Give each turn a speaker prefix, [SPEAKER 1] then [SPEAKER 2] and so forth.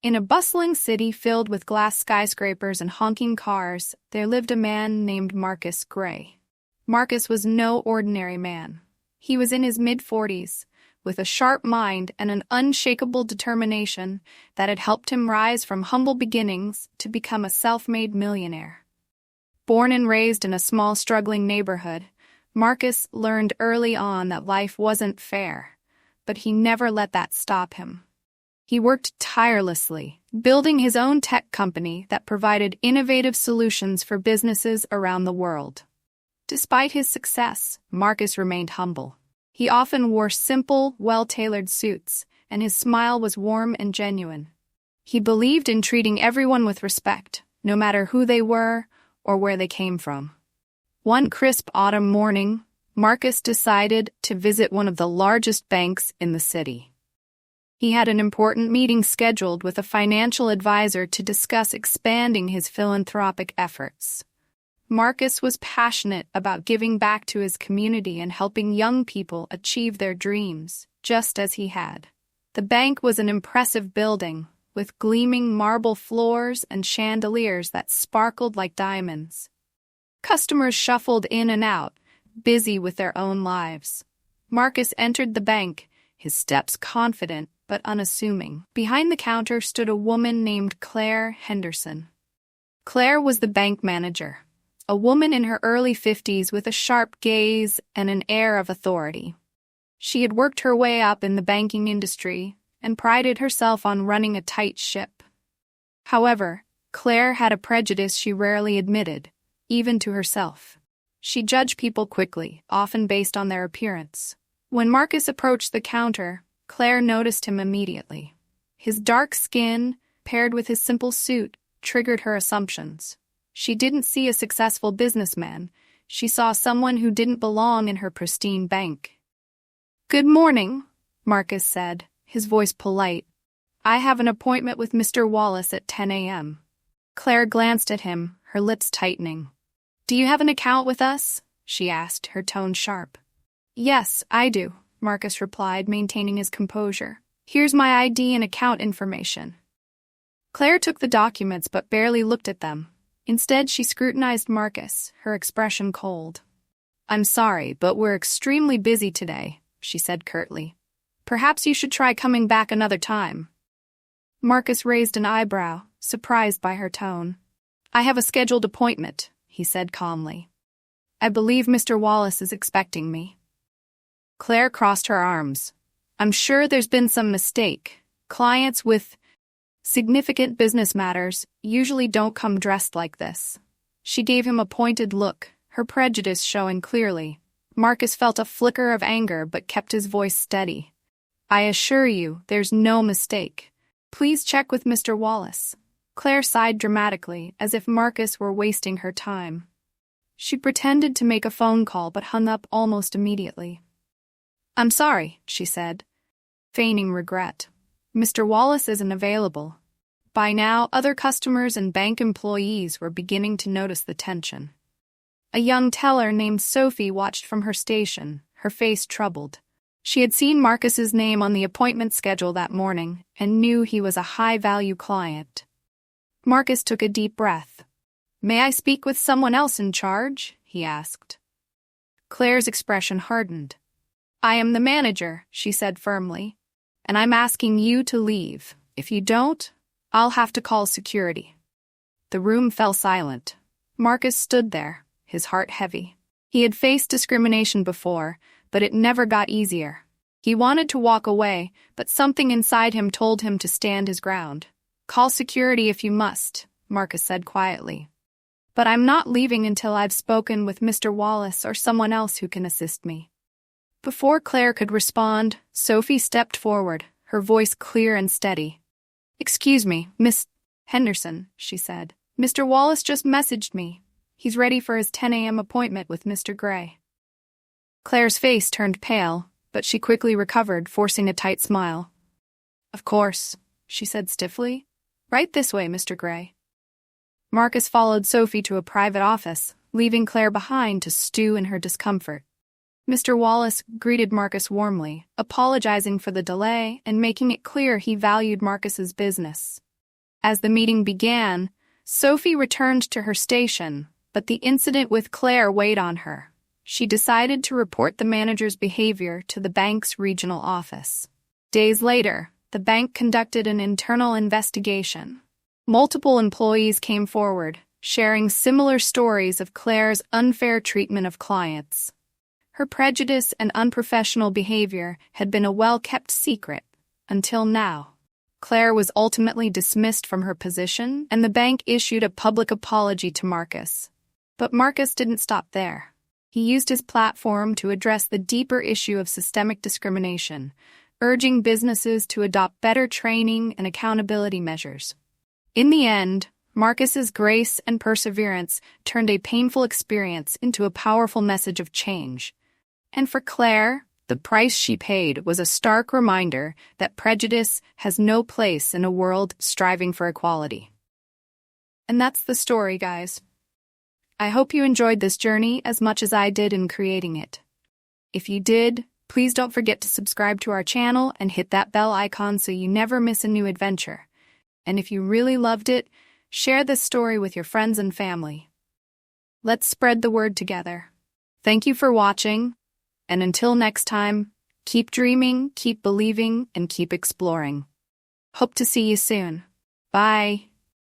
[SPEAKER 1] In a bustling city filled with glass skyscrapers and honking cars, there lived a man named Marcus Gray. Marcus was no ordinary man. He was in his mid-40s, with a sharp mind and an unshakable determination that had helped him rise from humble beginnings to become a self-made millionaire. Born and raised in a small, struggling neighborhood, Marcus learned early on that life wasn't fair, but he never let that stop him. He worked tirelessly, building his own tech company that provided innovative solutions for businesses around the world. Despite his success, Marcus remained humble. He often wore simple, well-tailored suits, and his smile was warm and genuine. He believed in treating everyone with respect, no matter who they were or where they came from. One crisp autumn morning, Marcus decided to visit one of the largest banks in the city. He had an important meeting scheduled with a financial advisor to discuss expanding his philanthropic efforts. Marcus was passionate about giving back to his community and helping young people achieve their dreams, just as he had. The bank was an impressive building, with gleaming marble floors and chandeliers that sparkled like diamonds. Customers shuffled in and out, busy with their own lives. Marcus entered the bank, his steps confident but unassuming. Behind the counter stood a woman named Claire Henderson. Claire was the bank manager, a woman in her early 50s with a sharp gaze and an air of authority. She had worked her way up in the banking industry and prided herself on running a tight ship. However, Claire had a prejudice she rarely admitted, even to herself. She judged people quickly, often based on their appearance. When Marcus approached the counter, Claire noticed him immediately. His dark skin, paired with his simple suit, triggered her assumptions. She didn't see a successful businessman. She saw someone who didn't belong in her pristine bank. "Good morning," Marcus said, his voice polite. "I have an appointment with Mr. Wallace at 10 a.m. Claire glanced at him, her lips tightening. "Do you have an account with us?" she asked, her tone sharp. "Yes, I do," Marcus replied, maintaining his composure. "Here's my ID and account information." Claire took the documents but barely looked at them. Instead, she scrutinized Marcus, her expression cold. "I'm sorry, but we're extremely busy today," she said curtly. "Perhaps you should try coming back another time." Marcus raised an eyebrow, surprised by her tone. "I have a scheduled appointment," he said calmly. "I believe Mr. Wallace is expecting me." Claire crossed her arms. "I'm sure there's been some mistake. Clients with significant business matters usually don't come dressed like this." She gave him a pointed look, her prejudice showing clearly. Marcus felt a flicker of anger but kept his voice steady. "I assure you, there's no mistake. Please check with Mr. Wallace." Claire sighed dramatically, as if Marcus were wasting her time. She pretended to make a phone call but hung up almost immediately. "I'm sorry," she said, feigning regret. "Mr. Wallace isn't available." By now, other customers and bank employees were beginning to notice the tension. A young teller named Sophie watched from her station, her face troubled. She had seen Marcus's name on the appointment schedule that morning and knew he was a high-value client. Marcus took a deep breath. "May I speak with someone else in charge?" he asked. Claire's expression hardened. "I am the manager," she said firmly, "and I'm asking you to leave. If you don't, I'll have to call security." The room fell silent. Marcus stood there, his heart heavy. He had faced discrimination before, but it never got easier. He wanted to walk away, but something inside him told him to stand his ground. "Call security if you must," Marcus said quietly. "But I'm not leaving until I've spoken with Mr. Wallace or someone else who can assist me." Before Claire could respond, Sophie stepped forward, her voice clear and steady. "Excuse me, Miss Henderson," she said. "Mr. Wallace just messaged me. He's ready for his 10 a.m. appointment with Mr. Gray." Claire's face turned pale, but she quickly recovered, forcing a tight smile. "Of course," she said stiffly. "Right this way, Mr. Gray." Marcus followed Sophie to a private office, leaving Claire behind to stew in her discomfort. Mr. Wallace greeted Marcus warmly, apologizing for the delay and making it clear he valued Marcus's business. As the meeting began, Sophie returned to her station, but the incident with Claire weighed on her. She decided to report the manager's behavior to the bank's regional office. Days later, the bank conducted an internal investigation. Multiple employees came forward, sharing similar stories of Claire's unfair treatment of clients. Her prejudice and unprofessional behavior had been a well-kept secret, until now. Claire was ultimately dismissed from her position, and the bank issued a public apology to Marcus. But Marcus didn't stop there. He used his platform to address the deeper issue of systemic discrimination, urging businesses to adopt better training and accountability measures. In the end, Marcus's grace and perseverance turned a painful experience into a powerful message of change. And for Claire, the price she paid was a stark reminder that prejudice has no place in a world striving for equality. And that's the story, guys. I hope you enjoyed this journey as much as I did in creating it. If you did, please don't forget to subscribe to our channel and hit that bell icon so you never miss a new adventure. And if you really loved it, share this story with your friends and family. Let's spread the word together. Thank you for watching, and until next time, keep dreaming, keep believing, and keep exploring. Hope to see you soon. Bye.